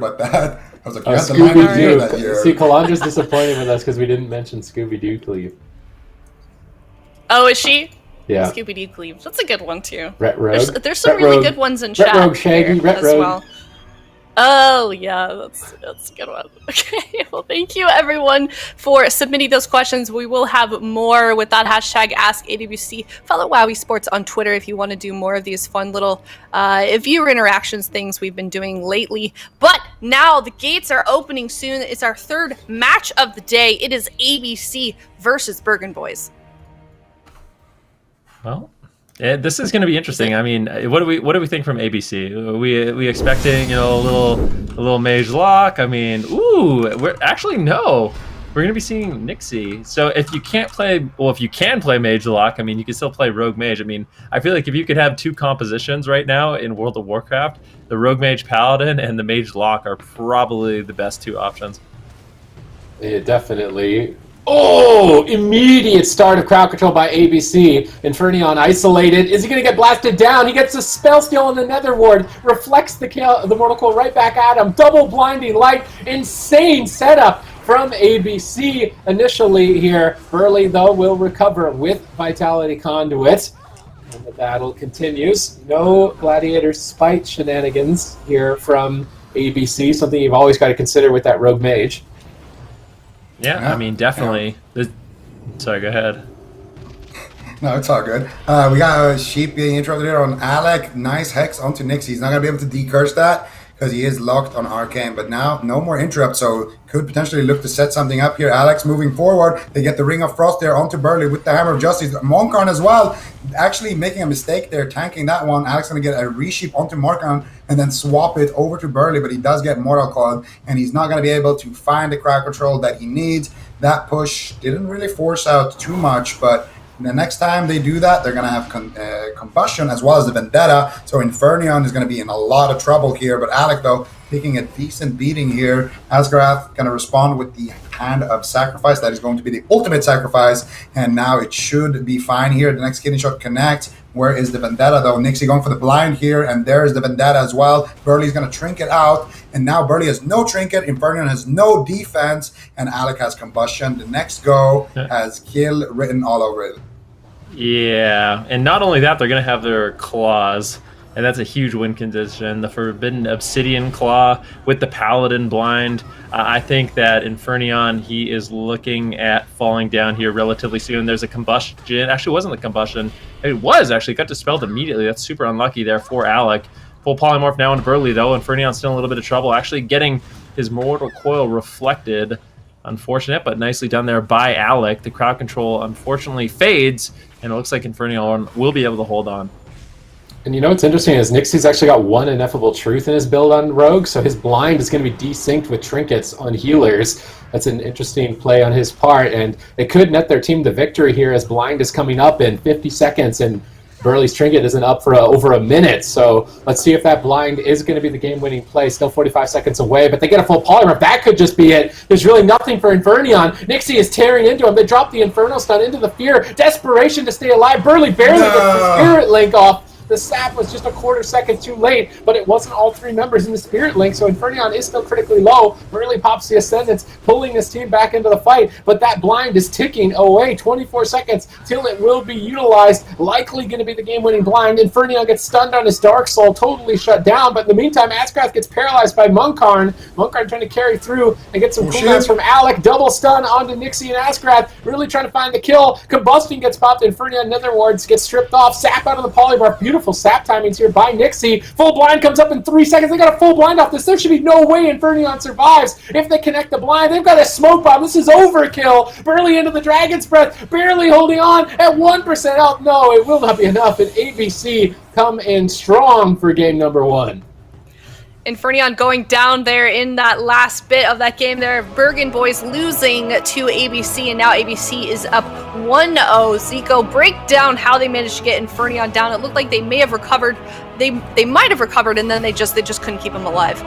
like that. I was like, you had the line of the year that year. See, Kalandra's disappointed with us because we didn't mention Scooby-Doo Cleave. Oh, is she? Yeah. Scooby-Doo Cleave. That's a good one, too. Ret Rogue. There's some really good ones in chat Rogue Shaggy, here Ret as Rogue. well. Oh, yeah, that's a good one. Okay, well, thank you, everyone, for submitting those questions. We will have more with that hashtag AskAWC. Follow Wowie Sports on Twitter if you want to do more of these fun little viewer interactions things we've been doing lately. But now the gates are opening soon. It's our third match of the day. It is ABC versus Bergen Boys. Well, this is going to be interesting. I mean, what do we think from ABC? Are we expecting a little mage lock? I mean, we're actually no. We're going to be seeing Nixie. So if you can play mage lock, I mean, you can still play rogue mage. I mean, I feel like if you could have two compositions right now in World of Warcraft, the rogue mage paladin and the mage lock are probably the best two options. Yeah, definitely. Oh, immediate start of crowd control by ABC. Infernion isolated. Is he going to get blasted down? He gets a spell steal on the Nether Ward. Reflects the Mortal Coil right back at him. Double blinding light. Insane setup from ABC initially here. Burley, though, will recover with Vitality Conduit. And the battle continues. No Gladiator Spite shenanigans here from ABC. Something you've always got to consider with that Rogue Mage. Yeah, I mean, definitely. Yeah. Sorry, go ahead. No, it's all good. We got a Sheep being interrupted here on Alec. Nice Hex onto Nix. He's not going to be able to decurse that because he is locked on Arcane. But now, no more interrupt, so could potentially look to set something up here. Alex moving forward. They get the Ring of Frost there onto Burley with the Hammer of Justice. Monkarn as well. Actually making a mistake there, tanking that one. Alex going to get a resheep onto Monkarn and then swap it over to Burley, but he does get Mortal Coil, and he's not going to be able to find the crowd control that he needs. That push didn't really force out too much, but the next time they do that, they're going to have Combustion as well as the Vendetta, so Infernion is going to be in a lot of trouble here, but Alec, though, taking a decent beating here. Asgrath going to respond with the Hand of Sacrifice. That is going to be the ultimate sacrifice, and now it should be fine here. The next Kidney Shot connects. Where is the Vendetta, though? Nixie going for the blind here, and there's the Vendetta as well. Burley's going to trinket out, and now Burley has no trinket, Infernion has no defense, and Alec has Combustion. The next go has kill written all over it. Yeah, and not only that, they're going to have their claws, and that's a huge win condition. The Forbidden Obsidian Claw with the Paladin blind. I think that Infernion, he is looking at falling down here relatively soon. There's a Combustion. Actually, it wasn't the Combustion. It was, actually. It got dispelled immediately. That's super unlucky there for Alec. Full Polymorph now into Burley, though. Infernion's still in a little bit of trouble. Actually getting his Mortal Coil reflected. Unfortunate, but nicely done there by Alec. The crowd control, unfortunately, fades, and it looks like Infernion will be able to hold on. And you know what's interesting is Nixie's actually got one Ineffable Truth in his build on Rogue, so his blind is going to be desynced with trinkets on healers. That's an interesting play on his part, and it could net their team the victory here as blind is coming up in 50 seconds, and Burley's trinket isn't up for over a minute, so let's see if that blind is going to be the game-winning play. Still 45 seconds away, but they get a full polymorph. That could just be it. There's really nothing for Infernion. Nixie is tearing into him. They drop the Inferno Stun into the Fear. Desperation to stay alive. Burley barely gets the Spirit Link off. The sap was just a quarter second too late, but it wasn't all three members in the Spirit Link, so Infernion is still critically low. Burley pops the Ascendance, pulling his team back into the fight, but that blind is ticking away. 24 seconds till it will be utilized. Likely going to be the game-winning blind. Infernion gets stunned on his Dark Soul, totally shut down, but in the meantime, Asgrath gets paralyzed by Monkarn. Monkarn trying to carry through and get some cooldowns from Alec. Double stun onto Nixie and Asgrath, really trying to find the kill. Combustion gets popped. Infernion Nether Wards gets stripped off. Sap out of the Polymorph. Beautiful sap timings here by Nixie. Full blind comes up in 3 seconds. They got a full blind off this. There should be no way Infernion survives. If they connect the blind, they've got a smoke bomb. This is overkill. Burley into the Dragon's Breath, barely holding on at 1% health. No, it will not be enough. And ABC come in strong for game number one. Infernion going down there in that last bit of that game there. Bergen Boys losing to ABC, and now ABC is up 1-0. Zico, break down how they managed to get Infernion down. It looked like they may have recovered. They might have recovered, and then they just couldn't keep him alive.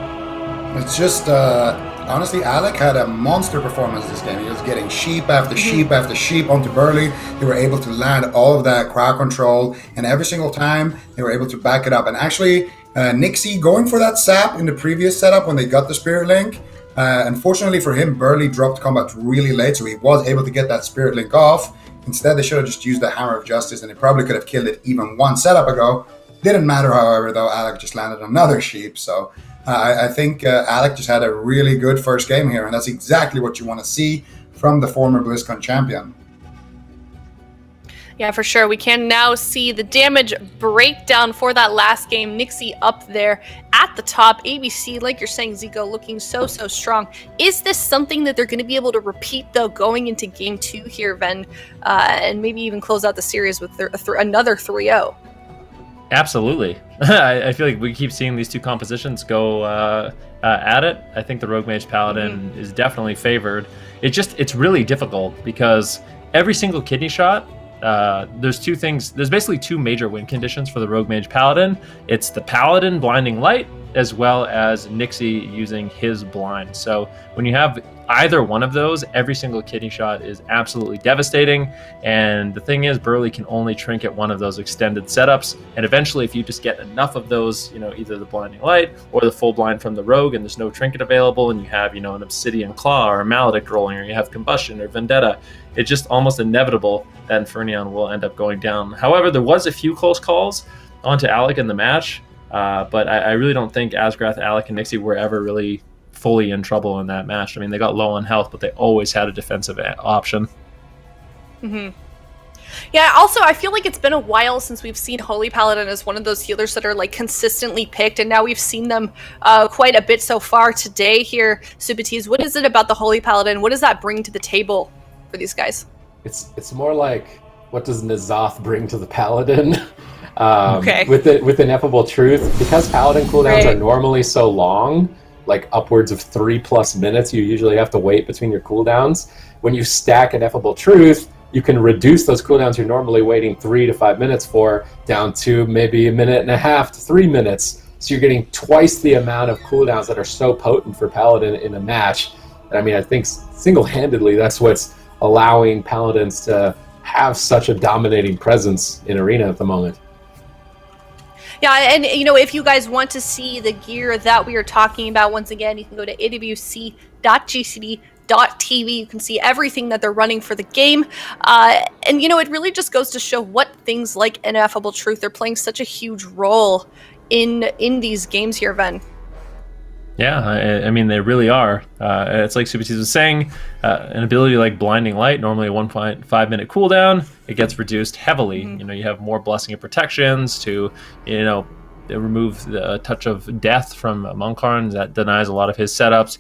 It's just, honestly, Alec had a monster performance this game. He was getting sheep after sheep after sheep onto Burley. They were able to land all of that crowd control, and every single time they were able to back it up. And actually, Nixie going for that sap in the previous setup when they got the Spirit Link. Unfortunately for him, Burley dropped combat really late, so he was able to get that Spirit Link off. Instead, they should have just used the Hammer of Justice, and they probably could have killed it even one setup ago. Didn't matter, however, though. Alec just landed another sheep, so I think Alec just had a really good first game here, and that's exactly what you want to see from the former BlizzCon champion. Yeah, for sure. We can now see the damage breakdown for that last game. Nixie up there at the top. ABC, like you're saying, Zico, looking so strong. Is this something that they're going to be able to repeat, though, going into Game 2 here, Ven, and maybe even close out the series with another 3-0? Absolutely. I feel like we keep seeing these two compositions go at it. I think the Rogue Mage Paladin is definitely favored. It's really difficult because every single kidney shot, there's two things. There's basically two major win conditions for the Rogue Mage Paladin. It's the Paladin blinding light, as well as Nixie using his blind. So when you have either one of those, every single kidney shot is absolutely devastating. And the thing is, Burley can only trinket one of those extended setups. And eventually, if you just get enough of those, either the blinding light or the full blind from the rogue, and there's no trinket available, and you have, an Obsidian Claw or a Maledict rolling, or you have Combustion or Vendetta, it's just almost inevitable that Infernion will end up going down. However, there was a few close calls onto Alec in the match, but I really don't think Asgrath, Alec, and Nixie were ever really fully in trouble in that match. I mean, they got low on health, but they always had a defensive option. Yeah, also, I feel like it's been a while since we've seen Holy Paladin as one of those healers that are consistently picked, and now we've seen them quite a bit so far today here. Subatees, what is it about the Holy Paladin? What does that bring to the table for these guys? It's more like, what does N'Zoth bring to the Paladin? Okay. With the Ineffable Truth, because Paladin cooldowns are normally so long, like upwards of 3+ minutes, you usually have to wait between your cooldowns. When you stack Ineffable Truth, you can reduce those cooldowns you're normally waiting 3 to 5 minutes for down to maybe 1.5 to 3 minutes. So you're getting twice the amount of cooldowns that are so potent for Paladin in a match. And I mean, I think single-handedly that's what's allowing Paladins to have such a dominating presence in Arena at the moment. Yeah, and if you guys want to see the gear that we are talking about, once again, you can go to awc.gcd.tv. You can see everything that they're running for the game. And it really just goes to show what things like Ineffable Truth are playing such a huge role in these games here, Ven. Yeah, I mean, they really are. It's like Subatees was saying, an ability like Blinding Light, normally a 1.5 minute cooldown, it gets reduced heavily. You have more Blessing of Protections to, remove the touch of death from Monkarn that denies a lot of his setups.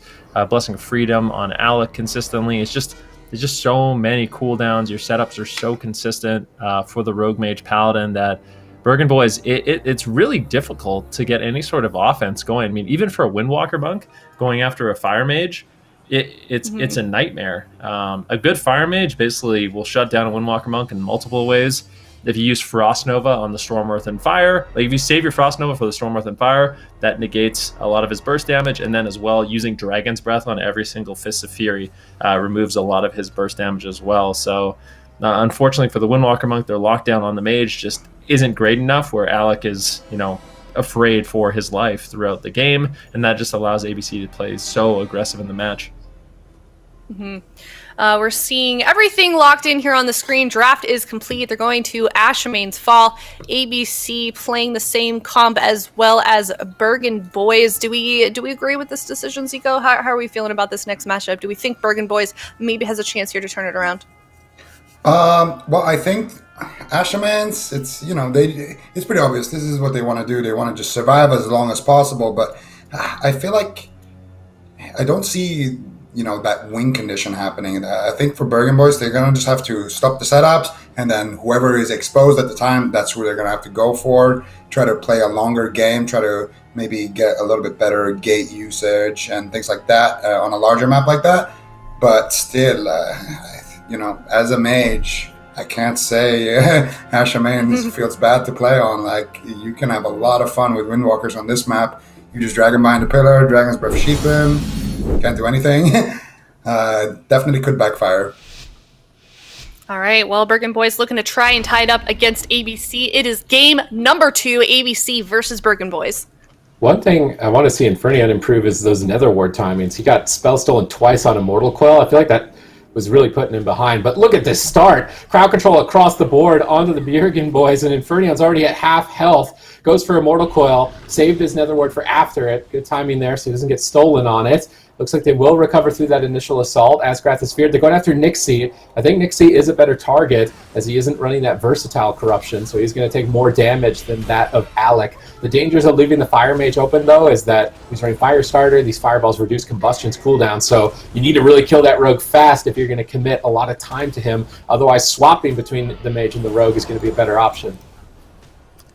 Blessing of Freedom on Alec consistently. It's just so many cooldowns. Your setups are so consistent for the Rogue Mage Paladin that Bergen boys, it's really difficult to get any sort of offense going. I mean, even for a Windwalker monk going after a Fire Mage, it's a nightmare. A good Fire Mage basically will shut down a Windwalker monk in multiple ways. If you use Frost Nova on the Storm, Earth, and Fire, if you save your Frost Nova for the Storm, Earth, and Fire, that negates a lot of his burst damage, and then as well, using Dragon's Breath on every single Fist of Fury removes a lot of his burst damage as well. So, unfortunately for the Windwalker monk, their lockdown on the mage just isn't great enough, where Alec is, afraid for his life throughout the game, and that just allows ABC to play so aggressive in the match. We're seeing everything locked in here on the screen. Draft is complete. They're going to Ashamane's Fall. ABC playing the same comp as well as Bergen boys. Do we agree with this decision, Zico? How are we feeling about this next matchup? Do we think Bergen boys maybe has a chance here to turn it around? Well, I think Ashamane's, it's pretty obvious. This is what they want to do. They want to just survive as long as possible. But I feel like I don't see that win condition happening. I think for Bergen boys, they're gonna just have to stop the setups, and then whoever is exposed at the time, that's who they're gonna have to go for. Try to play a longer game. Try to maybe get a little bit better gate usage and things like that on a larger map like that. But still, as a mage, I can't say Ashamane feels bad to play on. Like, you can have a lot of fun with Windwalkers on this map. You just drag him behind the pillar, Dragon's Breath sheep him, can't do anything. Definitely could backfire. All right, well, Bergen boys looking to try and tie it up against ABC. It is game number 2, ABC versus Bergen boys. One thing I want to see Infernion improve is those Nether Ward timings. He got spell stolen twice on Immortal Coil. I feel like that was really putting him behind. But look at this start. Crowd control across the board onto the Bergen boys, and Infernion's already at half health. Goes for Immortal Coil, saved his Nether Ward for after it. Good timing there so he doesn't get stolen on it. Looks like they will recover through that initial assault. Asgrath is feared. They're going after Nixie. I think Nixie is a better target as he isn't running that versatile corruption, so he's going to take more damage than that of Alec. The dangers of leaving the Fire Mage open, though, is that he's running Fire Starter. These fireballs reduce combustion's cooldown, so you need to really kill that rogue fast if you're going to commit a lot of time to him. Otherwise, swapping between the mage and the rogue is going to be a better option.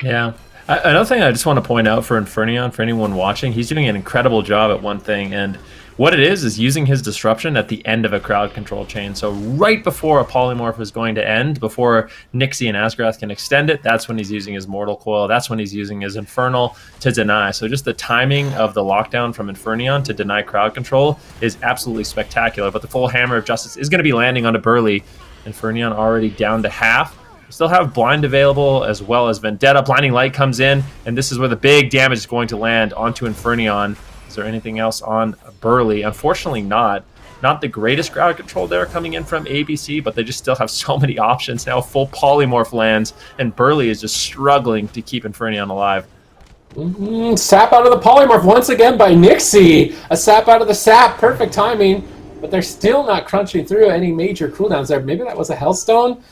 Yeah. Another thing I just want to point out for Infernion, for anyone watching, he's doing an incredible job at one thing, and what it is using his disruption at the end of a crowd control chain. So right before a polymorph is going to end, before Nixie and Asgrath can extend it, that's when he's using his Mortal Coil. That's when he's using his Infernal to deny. So just the timing of the lockdown from Infernion to deny crowd control is absolutely spectacular. But the full Hammer of Justice is going to be landing onto Burley. Infernion already down to half. We still have Blind available as well as Vendetta. Blinding Light comes in, and this is where the big damage is going to land onto Infernion. Is there anything else on Burley? Unfortunately not. Not the greatest crowd control there coming in from ABC, but they just still have so many options now. Full polymorph lands, and Burley is just struggling to keep Infernion alive. Sap out of the polymorph once again by Nixie. A sap out of the sap. Perfect timing, but they're still not crunching through any major cooldowns there. Maybe that was a Hellstone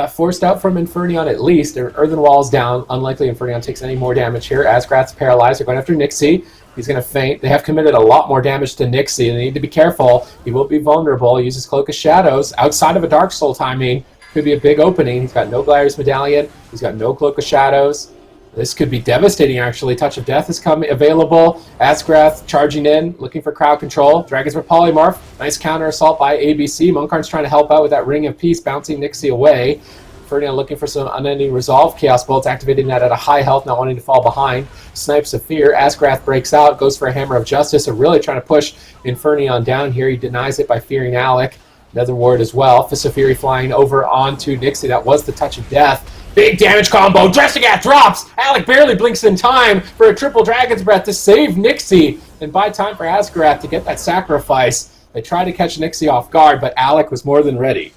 forced out from Infernion at least. Earthen Wall's down. Unlikely Infernion takes any more damage here. Asgrath's paralyzed. They're going after Nixie. He's going to faint. They have committed a lot more damage to Nixie, and they need to be careful. He will be vulnerable. He uses Cloak of Shadows. Outside of a Dark Soul timing, could be a big opening. He's got no Gladiator's Medallion. He's got no Cloak of Shadows. This could be devastating, actually. Touch of Death is available. Asgrath charging in, looking for crowd control. Dragons for Polymorph. Nice counter assault by ABC. Monkarn's trying to help out with that Ring of Peace, bouncing Nixie away. Infernion looking for some unending resolve. Chaos Bolts activating that at a high health, not wanting to fall behind. Snipes of Fear. Asgrath breaks out, goes for a Hammer of Justice. So really trying to push Infernion down here. He denies it by fearing Alec. Nether Ward as well. Fist of Fury flying over onto Nixie. That was the Touch of Death. Big damage combo. Dressigat drops. Alec barely blinks in time for a triple Dragon's Breath to save Nixie and buy time for Asgrath to get that sacrifice. They tried to catch Nixie off guard, but Alec was more than ready.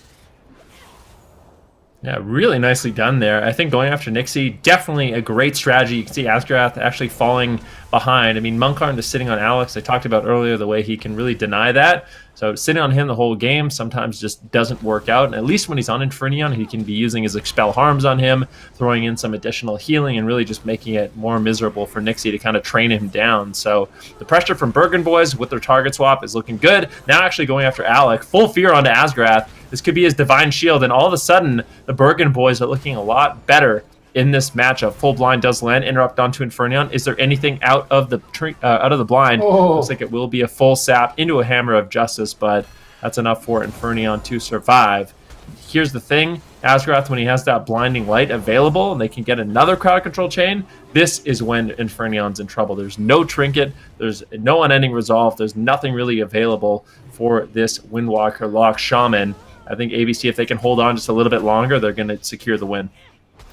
Yeah, really nicely done there. I think going after Nixie, definitely a great strategy. You can see Asgrath actually falling behind. I mean, Monkarn just sitting on Alex. I talked about earlier the way he can really deny that. So sitting on him the whole game sometimes just doesn't work out. And at least when he's on Infernion, he can be using his Expel Harms on him, throwing in some additional healing, and really just making it more miserable for Nixie to kind of train him down. So the pressure from Bergen boys with their target swap is looking good. Now actually going after Alec, full fear onto Asgrath. This could be his Divine Shield, and all of a sudden, the Bergen boys are looking a lot better in this matchup. Full blind does land, interrupt onto Infernion. Is there anything out of the blind? Oh. Looks like it will be a full sap into a Hammer of Justice, but that's enough for Infernion to survive. Here's the thing, Asgrath, when he has that blinding light available and they can get another crowd control chain, this is when Infernion's in trouble. There's no trinket, there's no unending resolve, there's nothing really available for this Windwalker Lock Shaman. I think ABC, if they can hold on just a little bit longer, they're going to secure the win.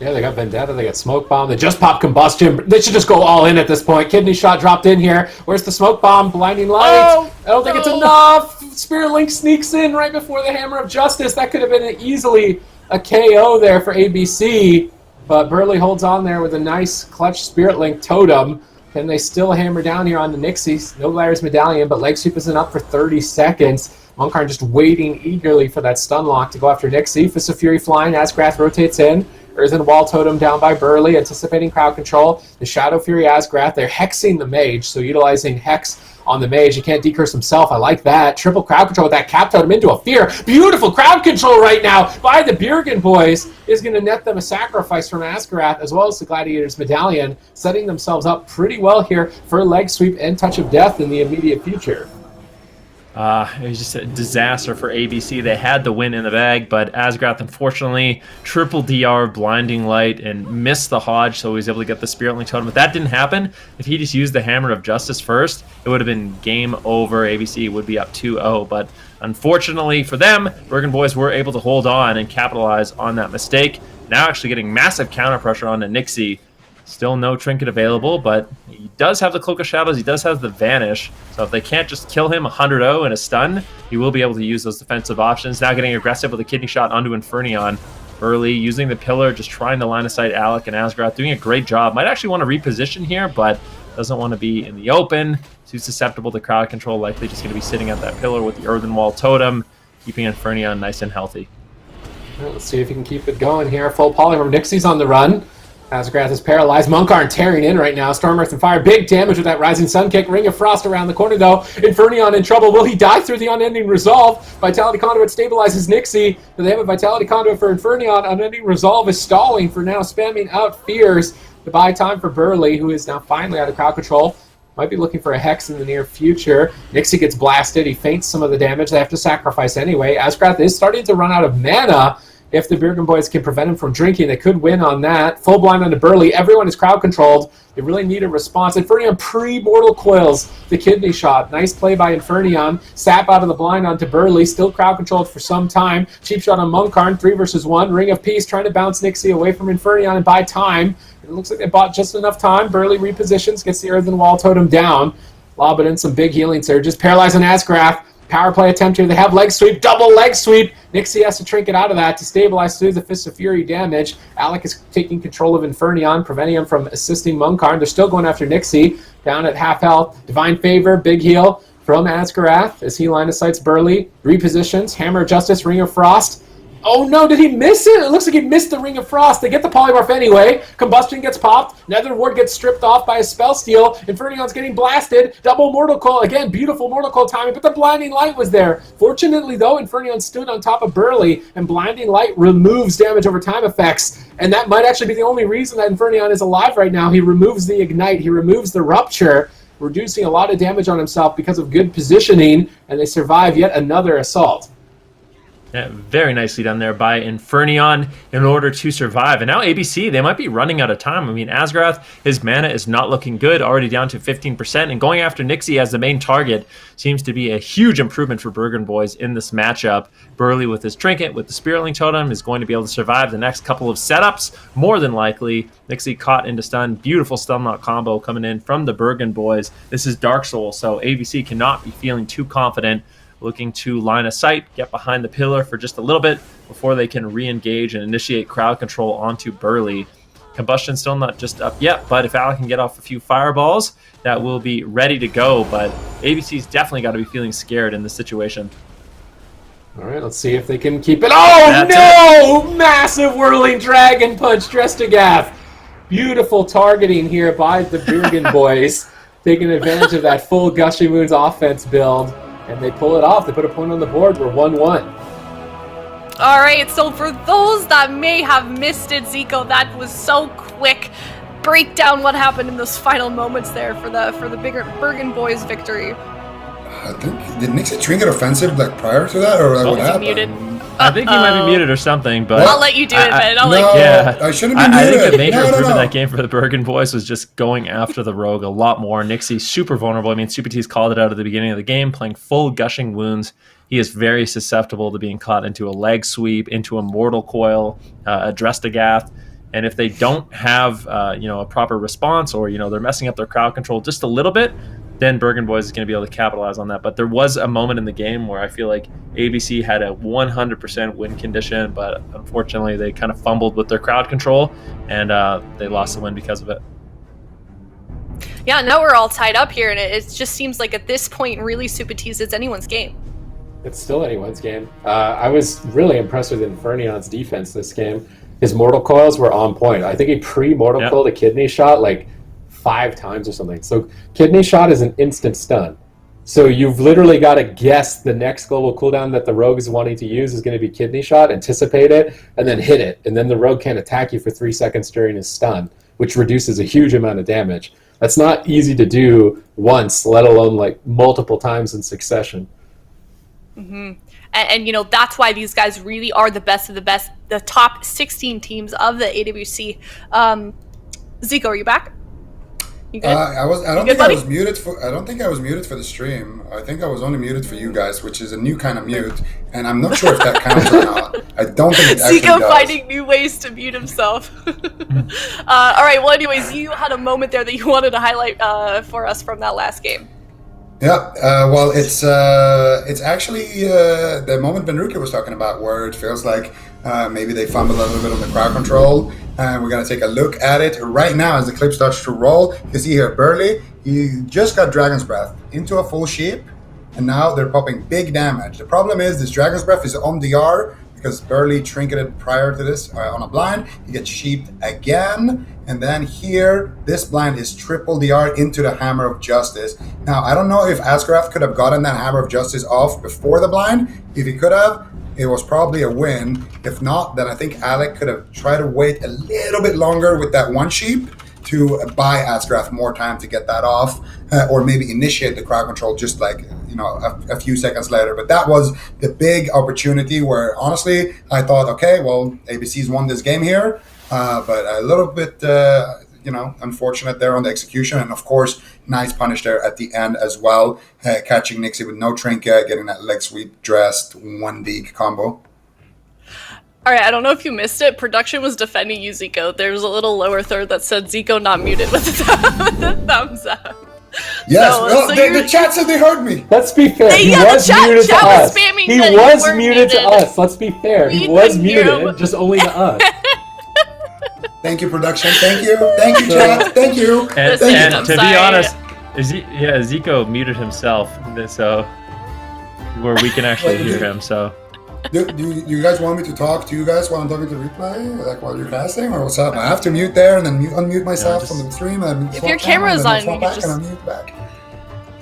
Yeah, they got Vendetta, they got Smoke Bomb, they just popped Combustion. They should just go all in at this point. Kidney Shot dropped in here. Where's the Smoke Bomb? Blinding Light. Oh, I don't think it's enough. Spirit Link sneaks in right before the Hammer of Justice. That could have been easily a KO there for ABC. But Burley holds on there with a nice clutch Spirit Link totem. Can they still hammer down here on the Nixies? No Gladiator's Medallion, but Leg Sweep isn't up for 30 seconds. Monkarn just waiting eagerly for that stun lock to go after Nixie. Fist of Fury flying. Asgrath rotates in. Earthen Wall totem down by Burley, anticipating crowd control. The Shadow Fury Asgrath, they're hexing the mage, so utilizing hex on the mage. He can't decurse himself. I like that. Triple crowd control with that cap totem into a fear. Beautiful crowd control right now by the Bergen boys is going to net them a sacrifice from Asgrath as well as the Gladiator's Medallion, setting themselves up pretty well here for Leg Sweep and Touch of Death in the immediate future. It was just a disaster for ABC. They had the win in the bag, but Asgrath, unfortunately, triple DR, Blinding Light, and missed the Hodge, so he was able to get the Spirit Link Totem. But that didn't happen. If he just used the Hammer of Justice first, it would have been game over. ABC would be up 2-0, but unfortunately for them, Bergen boys were able to hold on and capitalize on that mistake. Now actually getting massive counter pressure on the Nixie. Still no trinket available, but he does have the Cloak of Shadows. He does have the Vanish. So if they can't just kill him 100-0 and a stun, he will be able to use those defensive options. Now getting aggressive with a kidney shot onto Infernion. Early, using the pillar, just trying to line of sight Alec and Asgrath, doing a great job. Might actually want to reposition here, but doesn't want to be in the open. Too susceptible to crowd control, likely just going to be sitting at that pillar with the Earthen Wall Totem, keeping Infernion nice and healthy. Well, let's see if he can keep it going here. Full polymorph. Nixie's on the run. Asgrath is paralyzed. Monkarn tearing in right now. Storm Earth and Fire. Big damage with that Rising Sun kick. Ring of Frost around the corner, though. Infernion in trouble. Will he die through the Unending Resolve? Vitality Conduit stabilizes Nixie. Do they have a Vitality Conduit for Infernion? Unending Resolve is stalling for now, spamming out Fears to buy time for Burley, who is now finally out of crowd control. Might be looking for a Hex in the near future. Nixie gets blasted. He feints some of the damage. They have to sacrifice anyway. Asgrath is starting to run out of mana. If the Bergen boys can prevent him from drinking, they could win on that. Full blind onto Burley. Everyone is crowd controlled. They really need a response. Infernion pre-mortal coils the kidney shot. Nice play by Infernion. Sap out of the blind onto Burley. Still crowd controlled for some time. Cheap shot on Monkarn. 3 versus 1. Ring of Peace trying to bounce Nixie away from Infernion and buy time. It looks like they bought just enough time. Burley repositions, gets the Earthen Wall Totem down. Lob it in some big healing surges. Paralyze on Asgrath. Power play attempt here. They have leg sweep, double leg sweep. Nixie has to trinket out of that to stabilize through the Fist of Fury damage. Alec is taking control of Infernion, preventing him from assisting Monkarn. They're still going after Nixie, down at half health. Divine Favor, big heal from Asgarath as he line of sights Burley. Repositions, Hammer of Justice, Ring of Frost. Oh no, did he miss it? It looks like he missed the Ring of Frost. They get the polymorph anyway. Combustion gets popped. Nether Ward gets stripped off by a spell steal. Infernion's getting blasted. Double Mortal Coil. Again, beautiful Mortal Coil timing, but the Blinding Light was there. Fortunately, though, Infernion stood on top of Burley, and Blinding Light removes damage over time effects. And that might actually be the only reason that Infernion is alive right now. He removes the Ignite. He removes the Rupture, reducing a lot of damage on himself because of good positioning, and they survive yet another assault. Yeah, very nicely done there by Infernion in order to survive. And now ABC, they might be running out of time. I mean, Asgrath, his mana is not looking good, already down to 15%. And going after Nixie as the main target seems to be a huge improvement for Bergen boys in this matchup. Burley with his trinket, with the Spiritling Totem, is going to be able to survive the next couple of setups, more than likely. Nixie caught into stun. Beautiful stun lock combo coming in from the Bergen boys. This is Dark Soul, so ABC cannot be feeling too confident. Looking to line of sight, get behind the pillar for just a little bit before they can re-engage and initiate crowd control onto Burley. Combustion still not just up yet, but if Alec can get off a few fireballs, that will be ready to go. But ABC's definitely got to be feeling scared in this situation. All right, let's see if they can keep it. Oh, no! Massive Whirling Dragon Punch, Drestagath. Beautiful targeting here by the Bergen boys, taking advantage of that full Gushing Moon's offense build. And they pull it off. They put a point on the board. We're 1-1. All right, so for those that may have missed it, Zico, that was so quick. Break down what happened in those final moments there for the bigger Bergen boys' victory. I think, did Nixie trinket offensive like prior to that, or what happened? Muted. I think he might be muted or something, but I'll let you do it, man. I shouldn't be muted. I think the major improvement in that game for the Bergen boys was just going after the rogue a lot more. Nixie's super vulnerable. I mean, Super T's called it out at the beginning of the game, playing full Gushing Wounds. He is very susceptible to being caught into a leg sweep, into a Mortal Coil, a Drestagath. And if they don't have a proper response, or they're messing up their crowd control just a little bit, then Bergen boys is going to be able to capitalize on that. But there was a moment in the game where I feel like ABC had a 100% win condition, but unfortunately they kind of fumbled with their crowd control, and they lost the win because of it. Yeah, now we're all tied up here, and it just seems like at this point, really, Super T's, it's anyone's game. It's still anyone's game. I was really impressed with Infernion's defense this game. His Mortal Coils were on point. I think he pre-Mortal Coiled a Kidney Shot like 5 times or something. So Kidney Shot is an instant stun. So you've literally got to guess the next global cooldown that the rogue is wanting to use is going to be Kidney Shot, anticipate it, and then hit it. And then the rogue can't attack you for 3 seconds during his stun, which reduces a huge amount of damage. That's not easy to do once, let alone like multiple times in succession. Mm-hmm. And that's why these guys really are the best of the best, the top 16 teams of the AWC. Zico, are you back? You good? I don't good, think I buddy? was muted for. I don't think I was muted for the stream. I think I was only muted for you guys, which is a new kind of mute, and I'm not sure if that counts or not. I don't think it actually Zico does. finding new ways to mute himself. All right. Well, anyways, you had a moment there that you wanted to highlight for us from that last game. Yeah, well, it's actually the moment Benruke was talking about, where it feels like maybe they fumbled a little bit on the crowd control. We're gonna take a look at it right now as the clip starts to roll. You can see here, Burley, he just got Dragon's Breath into a full sheep, and now they're popping big damage. The problem is this Dragon's Breath is on DR because Burley trinketed prior to this on a blind. He gets sheeped again, and then here, this blind is triple DR into the Hammer of Justice. Now, I don't know if Asgrath could have gotten that Hammer of Justice off before the blind. If he could have, it was probably a win. If not, then I think Alec could have tried to wait a little bit longer with that one sheep to buy Asgrath more time to get that off, or maybe initiate the crowd control just like, a few seconds later. But that was the big opportunity where, honestly, I thought, okay, well, ABC's won this game here, but a little bit, unfortunate there on the execution. And of course, nice punish there at the end as well, catching Nixie with no trinket, getting that leg sweep dressed 1D combo. All right, I don't know if you missed it. Production was defending you, Zico. There was a little lower third that said Zico not muted with the thumbs up. Yes, So the chat said they heard me. Let's be fair. He Yeah, the was chat muted to was us. spamming He that you was weren't muted to muted. us. Let's be fair. We He was couldn't hear muted, him. just only to us. Thank you, production. Thank you, chat. Thank you. Listen, And I'm to sorry. be honest, Zico muted himself, so where we can actually Wait, hear him. So Do you guys want me to talk to you guys while I'm talking to replay, like while you're casting, or what's up? I have to mute there and then unmute myself just- from the stream. And If your camera's on, you back just- and unmute back.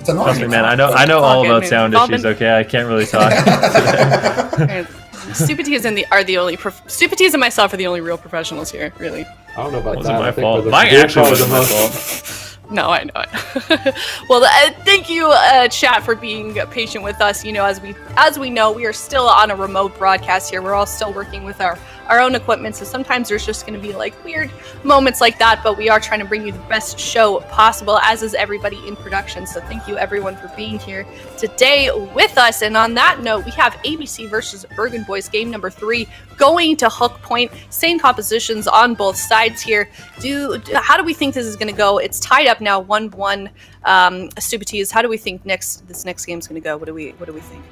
It's annoying. trust me, man. I know all Talking, about man. sound Bobbin. issues. Okay, I can't really talk. Stupities are the only Stupities and myself are the only real professionals here, really. I don't know about Wasn't that. my I think fault. we're the- Mine we're actually probably wasn't the my most- fault. No, I know it. Well, thank you, chat, for being patient with us. As we know, we are still on a remote broadcast here. We're all still working with our own equipment, so sometimes there's just going to be like weird moments like that. But we are trying to bring you the best show possible, as is everybody in production. So thank you, everyone, for being here today with us. And on that note, we have ABC versus Bergen Boys game number 3 going to Hook Point. Same compositions on both sides here. How do we think this is going to go? It's tied up now 1-1. Stupities, how do we think this next game is going to go? What do we think?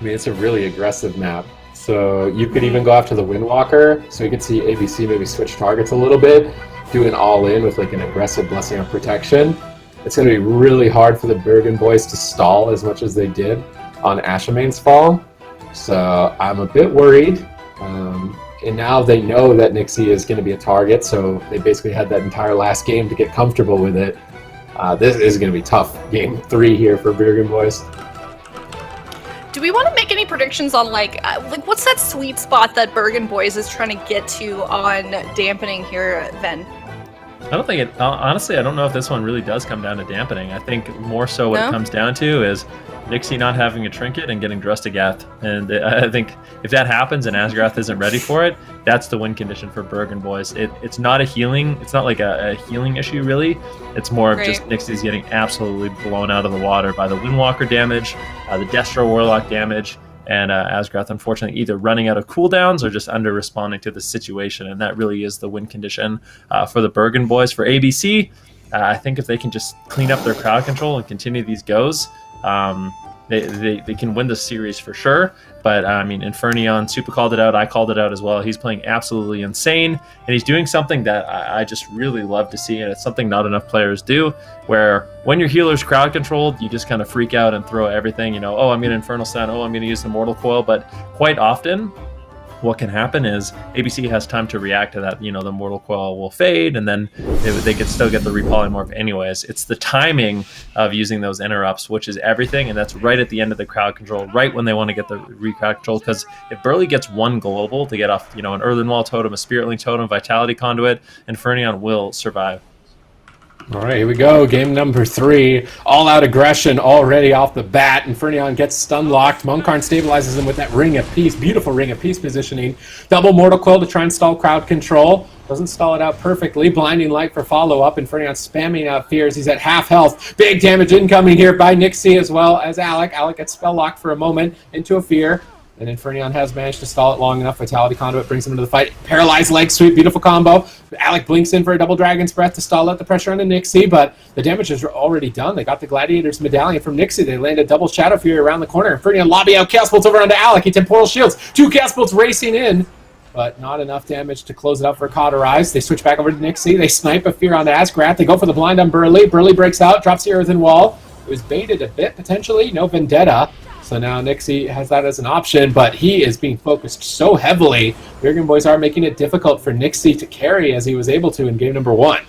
I mean, it's a really aggressive map. So you could even go after the Windwalker. So you could see ABC maybe switch targets a little bit, do an all-in with like an aggressive Blessing of Protection. It's going to be really hard for the Bergen Boys to stall as much as they did on Ashamane's fall. So I'm a bit worried. And now they know that Nixie is going to be a target, so they basically had that entire last game to get comfortable with it. This is going to be tough. Game 3 here for Bergen Boys. Do we want to make any predictions on like what's that sweet spot that Bergen Boys is trying to get to on dampening here, Ven? I don't think it. Honestly, I don't know if this one really does come down to dampening. I think more so what No? it comes down to is Nixie not having a trinket and getting Drustagath. And I think if that happens and Asgrath isn't ready for it, that's the win condition for Bergen Boys. It's not a healing. It's not like a healing issue really. It's more of just Nixie's getting absolutely blown out of the water by the Windwalker damage, the Destro Warlock damage, and Asgrath, unfortunately, either running out of cooldowns or just under-responding to the situation, and that really is the win condition for the Bergen Boys. For ABC, I think if they can just clean up their crowd control and continue these goes, they can win the series for sure. But, I mean, Infernion, Super called it out, I called it out as well. He's playing absolutely insane, and he's doing something that I just really love to see, and it's something not enough players do, where when your healer's crowd controlled, you just kind of freak out and throw everything, oh, I'm going to Infernal Stun, oh, I'm going to use the Mortal Coil, but quite often, what can happen is ABC has time to react to that. The Mortal Coil will fade, and then they could still get the Repolymorph anyways. It's the timing of using those interrupts, which is everything, and that's right at the end of the crowd control, right when they want to get the crowd control, because if Burley gets one global to get off, an Earthen Wall Totem, a Spirit Link Totem, Vitality Conduit, Infernion will survive. All right, here we go. Game number 3. All-out aggression already off the bat. Infernion gets stun locked. Monkarn stabilizes him with that Ring of Peace. Beautiful Ring of Peace positioning. Double Mortal Coil to try and stall crowd control. Doesn't stall it out perfectly. Blinding light for follow-up. Infernion spamming out fears. He's at half health. Big damage incoming here by Nixie as well as Alec. Alec gets spell locked for a moment into a fear. And Infernion has managed to stall it long enough. Vitality Conduit brings him into the fight. Paralyzed leg sweep, beautiful combo. Alec blinks in for a double Dragon's Breath to stall out the pressure onto Nixie, but the damage is already done. They got the Gladiator's Medallion from Nixie. They land a double Shadow Fury around the corner. Infernion lobby out Chaos Bolts over onto Alec. He Temporal Shields. 2 Chaos Bolts racing in, but not enough damage to close it up for Cauterize. They switch back over to Nixie. They snipe a fear onto Asgrath. They go for the blind on Burley. Burley breaks out, drops the Earthen Wall. It was baited a bit, potentially. No Vendetta. So now Nixie has that as an option, but he is being focused so heavily. Bergen boys are making it difficult for Nixie to carry as he was able to in game number 1.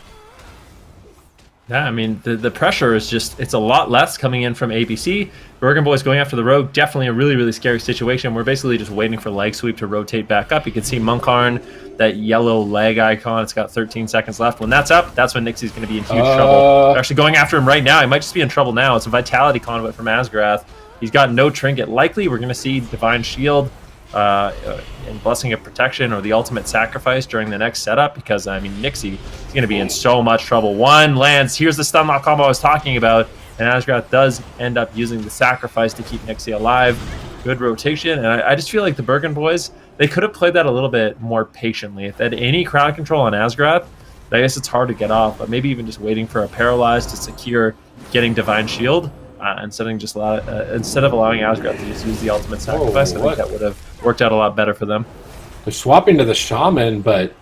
Yeah, I mean, the pressure is just, it's a lot less coming in from ABC. Bergen boys going after the rogue, definitely a really, really scary situation. We're basically just waiting for leg sweep to rotate back up. You can see Monkarn, that yellow leg icon, it's got 13 seconds left. When that's up, that's when Nixie's going to be in huge trouble. They're actually going after him right now. He might just be in trouble now. It's a Vitality Conduit from Asgrath. He's got no trinket. Likely, we're going to see Divine Shield and Blessing of Protection or the Ultimate Sacrifice during the next setup because, I mean, Nixie is going to be in so much trouble. One lands. Here's the stun lock combo I was talking about, and Asgrath does end up using the Sacrifice to keep Nixie alive. Good rotation, and I just feel like the Bergen boys, they could have played that a little bit more patiently. If they had any crowd control on Asgrath, I guess it's hard to get off, but maybe even just waiting for a Paralyze to secure getting Divine Shield. Instead of allowing Asgrath to just use the Ultimate Sacrifice, I think that would have worked out a lot better for them. They're swapping to the Shaman, but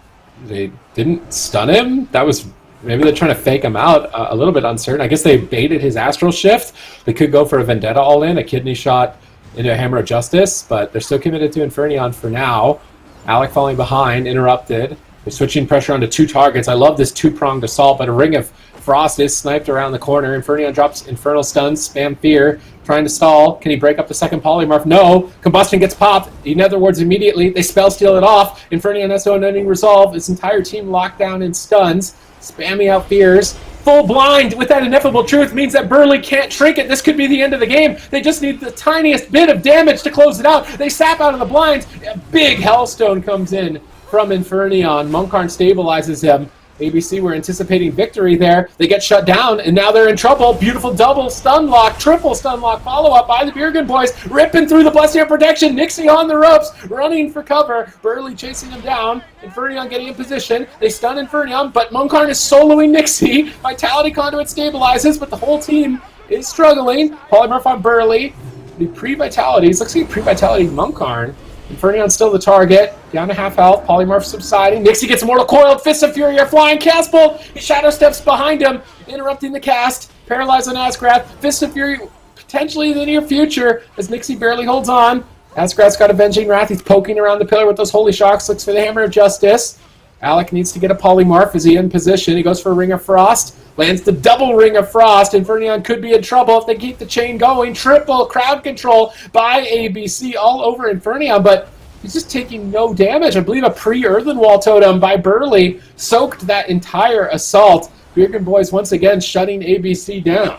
they didn't stun him. That was, maybe they're trying to fake him out. A little bit uncertain. I guess they baited his Astral Shift. They could go for a Vendetta all-in, a Kidney Shot into a Hammer of Justice, but they're still committed to Infernion for now. Alec falling behind, interrupted. They're switching pressure onto 2 targets. I love this 2-pronged assault, but a Ring of Frost is sniped around the corner. Infernion drops Infernal Stuns, spam Fear, trying to stall. Can he break up the second Polymorph? No. Combustion gets popped. He Netherwards immediately. They spell steal it off. Infernion has no unending resolve. His entire team locked down in stuns. Spamming out Fears. Full blind with that ineffable truth means that Burley can't shrink it. This could be the end of the game. They just need the tiniest bit of damage to close it out. They sap out of the blinds. A big Hellstone comes in from Infernion. Monkarn stabilizes him. ABC were anticipating victory there. They get shut down, and now they're in trouble. Beautiful double stun lock, triple stun lock follow-up by the Bergen boys, ripping through the Blessing of Protection. Nixie on the ropes, running for cover. Burley chasing him down. Infernion getting in position. They stun Infernion, but Monkarn is soloing Nixie. Vitality Conduit stabilizes, but the whole team is struggling. Polymorph on Burley. The pre-vitalities, looks like pre-vitality Monkarn. Infernion still the target, down to half health, Polymorph subsiding. Nixie gets Mortal Coiled, Fist of Fury, a flying cast bolt. He shadow steps behind him, interrupting the cast. Paralyzed on Asgrath, Fist of Fury potentially in the near future as Nixie barely holds on. Asgrath's got Avenging Wrath, he's poking around the pillar with those Holy Shocks, looks for the Hammer of Justice. Alec needs to get a Polymorph. Is he in position? He goes for a Ring of Frost. Lands the double Ring of Frost. Infernion could be in trouble if they keep the chain going. Triple crowd control by ABC all over Infernion, but he's just taking no damage. I believe a pre-Earthen Wall Totem by Burley soaked that entire assault. Bergen boys once again shutting ABC down.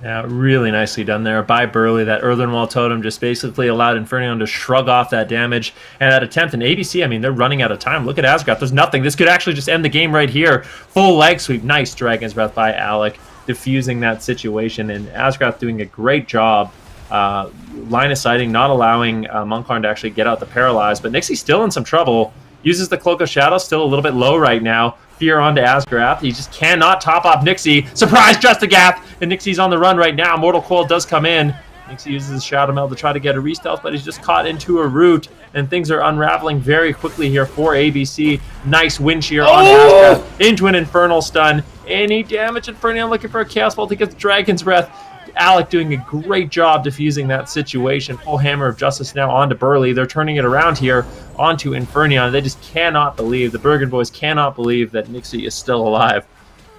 Yeah, really nicely done there by Burley. That Earthen Wall Totem just basically allowed Infernion to shrug off that damage and that attempt. And ABC, I mean, they're running out of time. Look at Asgrath. There's nothing. This could actually just end the game right here. Full leg sweep. Nice Dragon's Breath by Alec, diffusing that situation. And Asgrath doing a great job line of sighting, not allowing Monkarn to actually get out the Paralyze. But Nixie's still in some trouble. Uses the Cloak of Shadow, still a little bit low right now. Fear onto Asgrath. He just cannot top off Nixie. Surprise, Justagath! And Nixie's on the run right now. Mortal Coil does come in. Nixie uses his Shadow Meld to try to get a re-stealth, but he's just caught into a root, and things are unraveling very quickly here for ABC. Nice wind shear on Asgrath into an Infernal Stun. Any damage? Infernion looking for a Chaos Bolt to get the Dragon's Breath. Alec doing a great job diffusing that situation. Full Hammer of Justice now onto Burley. They're turning it around here onto Infernion. They just cannot believe, the Bergen boys cannot believe that Nixie is still alive.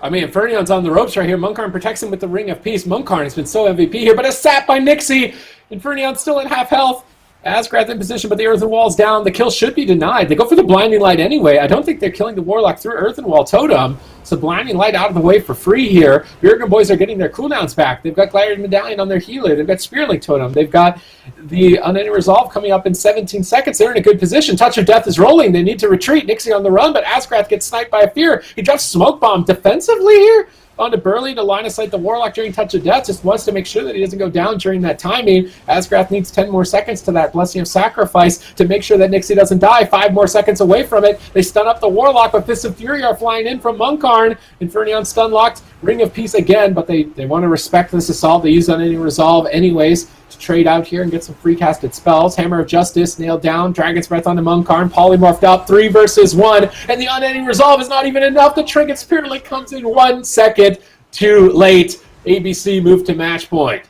I mean, Infernion's on the ropes right here. Monkarn protects him with the Ring of Peace. Monkarn has been so MVP here, but a sap by Nixie. Infernion's still at half health. Asgrath in position, but the Earthen Wall's down. The kill should be denied. They go for the Blinding Light anyway. I don't think they're killing the Warlock through Earthen Wall Totem. So Blinding Light out of the way for free here. Bergen boys are getting their cooldowns back. They've got Gladiator Medallion on their healer. They've got Spearlink Totem. They've got the Unending Resolve coming up in 17 seconds. They're in a good position. Touch of Death is rolling. They need to retreat. Nixie on the run, but Asgrath gets sniped by a Fear. He drops Smoke Bomb defensively here onto Burley to line of sight the Warlock during Touch of Death. Just wants to make sure that he doesn't go down during that timing. Asgrath needs 10 more seconds to that Blessing of Sacrifice to make sure that Nixie doesn't die. 5 more seconds away from it. They stun up the Warlock, but Fists of Fury are flying in from Munkarn. Infernion stun locked. Ring of Peace again, but they want to respect this assault. They use Unending Resolve anyways to trade out here and get some free casted spells. Hammer of Justice nailed down. Dragon's Breath onto Munkarn. Polymorphed up. 3 versus 1. And the Unending Resolve is not even enough. The Trinket Spirit Link comes in 1 second too late. ABC moved to match point.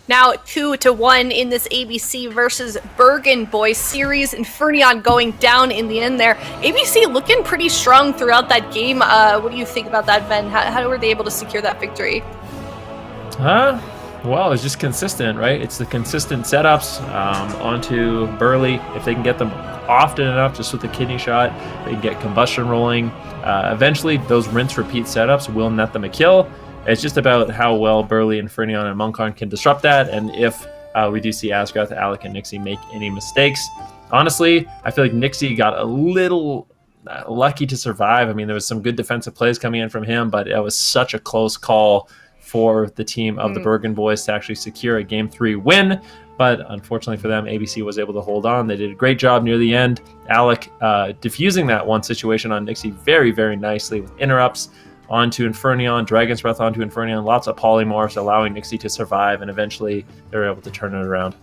Now 2-1 in this ABC versus Bergen boys series. Infernion going down in the end there. ABC looking pretty strong throughout that game. What do you think about that, Ben? How were they able to secure that victory? Well, it's just consistent, right? It's the consistent setups onto Burley. If they can get them often enough, just with the kidney shot, they can get combustion rolling. Eventually, those rinse-repeat setups will net them a kill. It's just about how well Burley, Infernion, and Munkarn can disrupt that, and if we do see Asgrath, Alec, and Nixie make any mistakes. Honestly, I feel like Nixie got a little lucky to survive. I mean, there was some good defensive plays coming in from him, but it was such a close call for the team of the Bergen boys to actually secure a Game 3 win. But unfortunately for them, ABC was able to hold on. They did a great job near the end. Alec diffusing that one situation on Nixie very, very nicely with interrupts onto Infernion, Dragon's Breath onto Infernion, lots of polymorphs, allowing Nixie to survive, and eventually they were able to turn it around.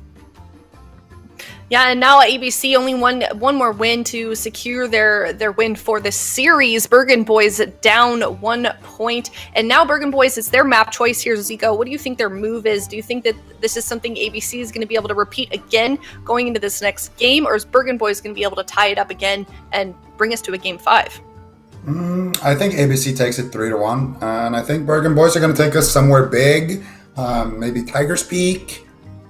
Yeah, and now ABC only one more win to secure their win for the series. Bergen boys down 1 point, and now Bergen boys, it's their map choice here, Zico. What do you think their move is? Do you think that this is something ABC is going to be able to repeat again going into this next game, or is Bergen boys going to be able to tie it up again and bring us to a Game 5? I think ABC takes it 3-1, and I think Bergen boys are going to take us somewhere big, maybe Tiger's Peak.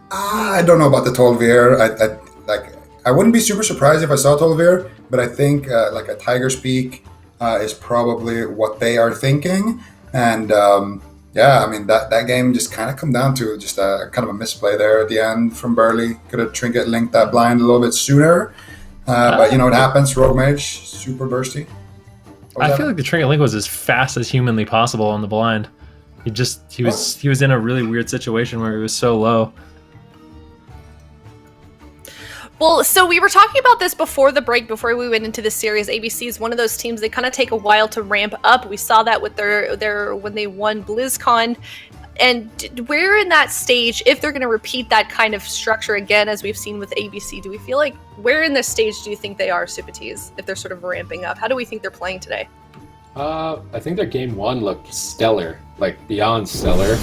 I don't know about the Tolvir. I wouldn't be super surprised if I saw Tolvir, but I think like a Tiger's Peak is probably what they are thinking. And yeah, I mean that game just kind of come down to just a kind of a misplay there at the end from Burley. Could have Trinket linked that blind a little bit sooner, but you know what happens. Rogue Mage, super bursty. I feel like the Trinket link was as fast as humanly possible on the blind. He was in a really weird situation where he was so low. Well, so we were talking about this before the break, before we went into the series. ABC is one of those teams, they kind of take a while to ramp up. We saw that with their when they won BlizzCon. And we're in that stage, if they're going to repeat that kind of structure again, as we've seen with ABC, do we feel like, where in this stage do you think they are, Supatees, if they're sort of ramping up? How do we think they're playing today? I think their game 1 looked stellar, like beyond stellar.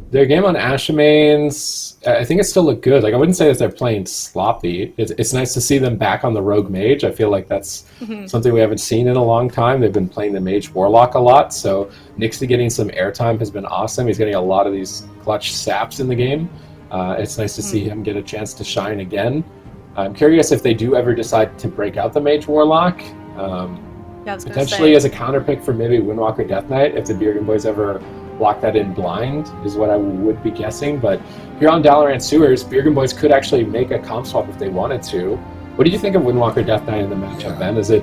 Their game on Ashemanes, I think it still looked good. Like, I wouldn't say that they're playing sloppy. It's nice to see them back on the Rogue Mage. I feel like that's something we haven't seen in a long time. They've been playing the Mage Warlock a lot, so Nixie getting some airtime has been awesome. He's getting a lot of these clutch saps in the game. It's nice to see him get a chance to shine again. I'm curious if they do ever decide to break out the Mage Warlock. Potentially as a counter pick for maybe Windwalker Death Knight, if the Bergen boys ever block that in blind, is what I would be guessing. But here on Dalaran Sewers, Bergen boys could actually make a comp swap if they wanted to. What do you think of Windwalker Death Knight in the matchup, Ben? Is it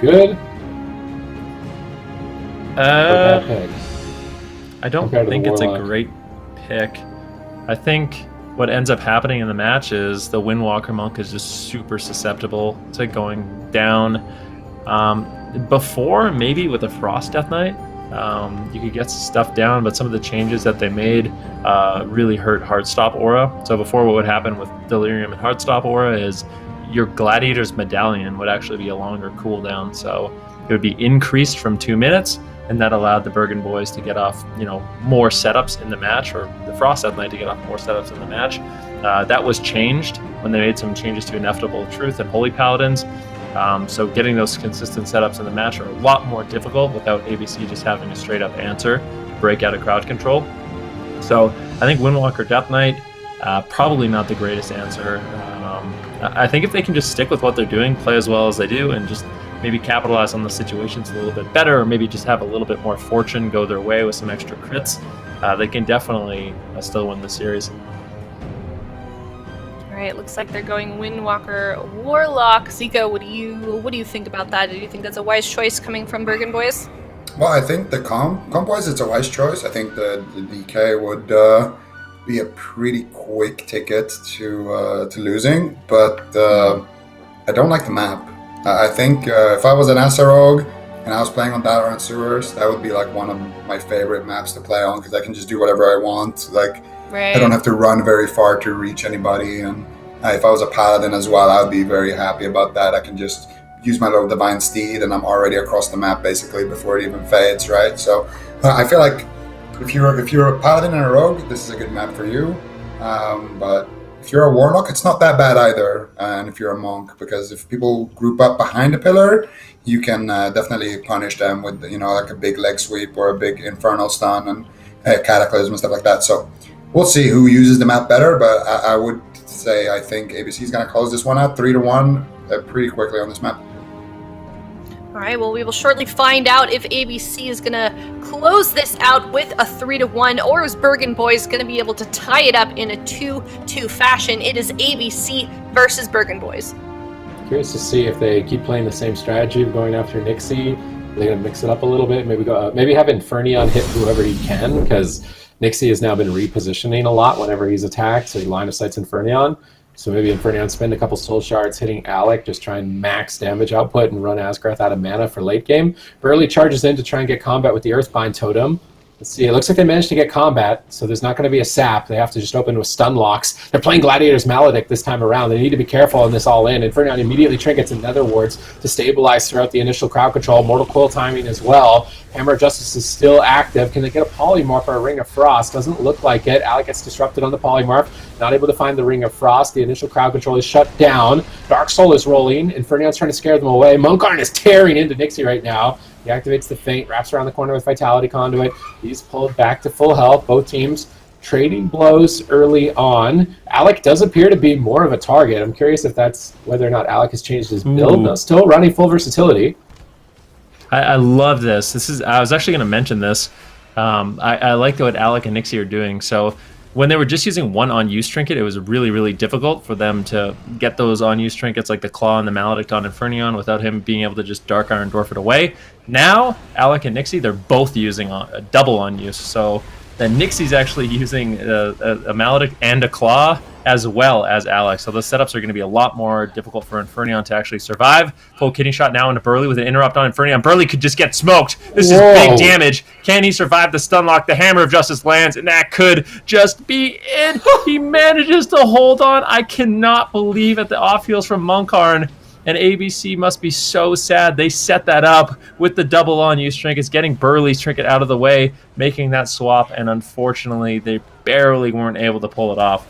good? I don't think it's a great pick. I think what ends up happening in the match is the Windwalker Monk is just super susceptible to going down. Before, maybe with a Frost Death Knight, you could get stuff down, but some of the changes that they made really hurt Heartstop Aura. So before, what would happen with Delirium and Heartstop Aura is your Gladiator's Medallion would actually be a longer cooldown. So it would be increased from 2 minutes, and that allowed the Bergen boys to get off, more setups in the match, or the Frost Death Knight to get off more setups in the match. That was changed when they made some changes to Ineffable Truth and Holy Paladins. So getting those consistent setups in the match are a lot more difficult without ABC just having a straight up answer to break out of crowd control. So I think Windwalker Death Knight probably not the greatest answer. I think if they can just stick with what they're doing, play as well as they do, and just maybe capitalize on the situations a little bit better, or maybe just have a little bit more fortune go their way with some extra crits, they can definitely still win the series. All right, looks like they're going Windwalker Warlock. Zika, what do you think about that? Do you think that's a wise choice coming from Bergen boys? Well, I think the comp-wise, it's a wise choice. I think the DK would be a pretty quick ticket to losing, but I don't like the map. I think if I was an Rogue and I was playing on Data and Sewers, that would be like one of my favorite maps to play on, because I can just do whatever I want. Like, Right. I don't have to run very far to reach anybody, and if I was a Paladin as well, I would be very happy about that. I can just use my little Divine Steed and I'm already across the map basically before it even fades, right? So I feel like if you're a Paladin and a Rogue, this is a good map for you. But if you're a Warlock, it's not that bad either. And if you're a Monk, because if people group up behind a pillar, you can definitely punish them with, like a big leg sweep or a big Infernal Stun and Cataclysm and stuff like that. So we'll see who uses the map better, but I would say I think ABC is going to close this one out 3-1 pretty quickly on this map. All right, well, we will shortly find out if ABC is going to close this out with a 3-1, or is Bergen Boys going to be able to tie it up in a 2-2 fashion. It is ABC versus Bergen Boys. Curious to see if they keep playing the same strategy of going after Nixie. They're going to mix it up a little bit. Maybe have Infernion hit whoever he can, because Nixie has now been repositioning a lot whenever he's attacked, so he line of sights Infernion. So maybe Infernion spend a couple soul shards hitting Alec, just try and max damage output and run Asgarth out of mana for late game. Burley charges in to try and get combat with the Earthbind Totem. Let's see, it looks like they managed to get combat, so there's not going to be a sap. They have to just open with stun locks. They're playing Gladiator's Maledict this time around. They need to be careful on this all in. Infernion immediately trinkets and Nether Wards to stabilize throughout the initial crowd control. Mortal Coil timing as well. Hammer of Justice is still active. Can they get a Polymorph or a Ring of Frost? Doesn't look like it. Alec gets disrupted on the Polymorph. Not able to find the Ring of Frost. The initial crowd control is shut down. Dark Soul is rolling. Infernion's trying to scare them away. Monkarn is tearing into Nixie right now. He activates the feint, wraps around the corner with Vitality Conduit. He's pulled back to full health. Both teams trading blows early on. Alec does appear to be more of a target. I'm curious if that's whether or not Alec has changed his build. No, still running full versatility. I love this. I was actually going to mention this. I like what Alec and Nixie are doing. So when they were just using one on-use trinket, it was really, really difficult for them to get those on-use trinkets like the Claw and the Maledict on Infernion without him being able to just Dark Iron Dwarf it away. Now, Alec and Nixie, they're both using a double on-use. So then Nixie's actually using a Maledict and a Claw as well as Alec. So the setups are going to be a lot more difficult for Infernion to actually survive. Full kidney shot now into Burley with an interrupt on Infernion. Burley could just get smoked. This is big damage. Can he survive the stun lock? The Hammer of Justice lands, and that could just be it. He manages to hold on. I cannot believe at the off heals from Monkarn. And ABC must be so sad. They set that up with the double on-use trinkets, getting Burley's trinket out of the way, making that swap, and unfortunately, they barely weren't able to pull it off.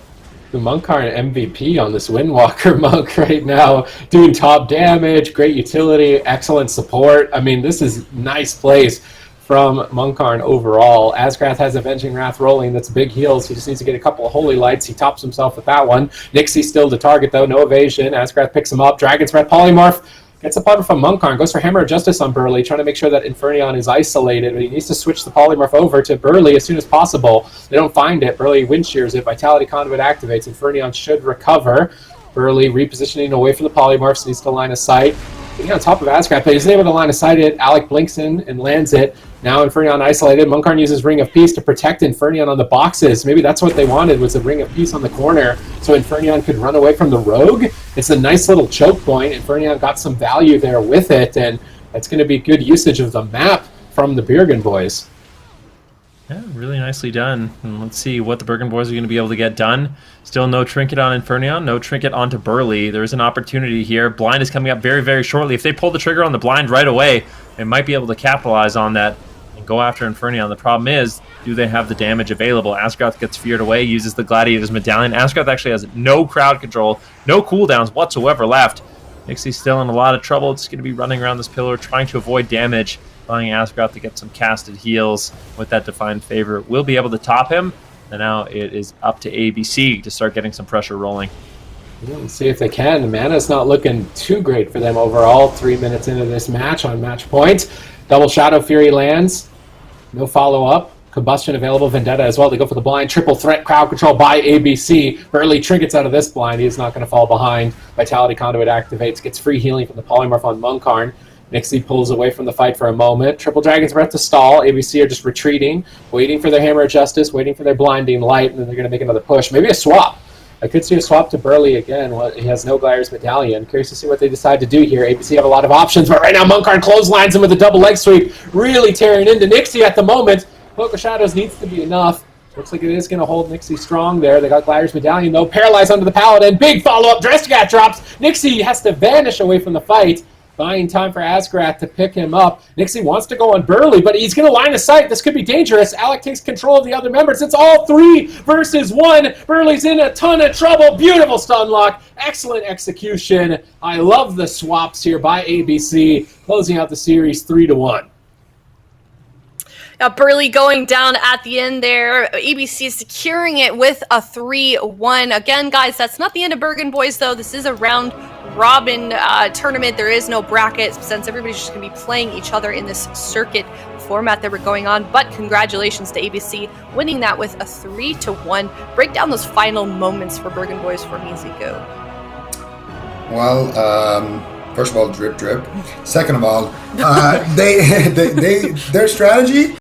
The Monkarn MVP on this Windwalker Monk right now, doing top damage, great utility, excellent support. I mean, this is nice plays from Monkarn overall. Asgrath has Avenging Wrath rolling. That's big heals. He just needs to get a couple of Holy Lights. He tops himself with that one. Nixie still the target, though. No evasion. Asgrath picks him up. Dragon's Breath Polymorph. Gets a putter from Monkarn. Goes for Hammer of Justice on Burley, trying to make sure that Infernion is isolated. But he needs to switch the Polymorph over to Burley as soon as possible. They don't find it. Burley wind shears it. Vitality Conduit activates. Infernion should recover. Burley repositioning away from the Polymorphs. Needs to line of sight. Getting on top of Asgrath, but he's able to line of sight it. Alec blinks in and lands it. Now Infernion isolated. Monkarn uses Ring of Peace to protect Infernion on the boxes. Maybe that's what they wanted, was a Ring of Peace on the corner, so Infernion could run away from the Rogue. It's a nice little choke point. Infernion got some value there with it, and that's going to be good usage of the map from the Bergen boys. Yeah, really nicely done. And let's see what the Bergen boys are going to be able to get done. Still no trinket on Infernion, no trinket onto Burley. There's an opportunity here. Blind is coming up very, very shortly. If they pull the trigger on the blind right away, they might be able to capitalize on that and go after Infernion. The problem is, do they have the damage available? Asgarth gets feared away, uses the Gladiator's Medallion. Asgarth actually has no crowd control, no cooldowns whatsoever left. Nixie's still in a lot of trouble. It's going to be running around this pillar, trying to avoid damage, allowing Asgarth to get some casted heals with that Defined Favor. Will be able to top him. And now it is up to ABC to start getting some pressure rolling. Let's see if they can. The mana's not looking too great for them overall. 3 minutes into this match on match point. Double Shadow Fury lands. No follow-up. Combustion available. Vendetta as well. They go for the blind. Triple threat crowd control by ABC. Burley trinkets out of this blind. He's not going to fall behind. Vitality Conduit activates. Gets free healing from the Polymorph on Munkarn. Nixie pulls away from the fight for a moment. Triple Dragon's Breath to stall. ABC are just retreating. Waiting for their Hammer of Justice. Waiting for their Blinding Light. And then they're going to make another push. Maybe a swap. I could see a swap to Burley again. Well, he has no Glaire's Medallion. Curious to see what they decide to do here. ABC have a lot of options, but right now Munkarn clotheslines him with a double leg sweep, really tearing into Nixie at the moment. Poke of Shadows needs to be enough. Looks like it is going to hold Nixie strong there. They got Glaire's Medallion, though. Paralyzed under the Paladin. Big follow-up. Dresscat drops. Nixie has to vanish away from the fight. Buying time for Asgrath to pick him up. Nixie wants to go on Burley, but he's going to line of sight. This could be dangerous. Alec takes control of the other members. It's all 3 versus 1. Burley's in a ton of trouble. Beautiful stun lock. Excellent execution. I love the swaps here by ABC, closing out the series 3-1. Burley going down at the end there. ABC is securing it with a 3-1. Again, guys, that's not the end of Bergen Boys, though. This is a round-robin tournament. There is no bracket since everybody's just going to be playing each other in this circuit format that we're going on. But congratulations to ABC winning that with a 3-1. Break down those final moments for Bergen Boys for me, Zico. Well, first of all, drip. Second of all, their strategy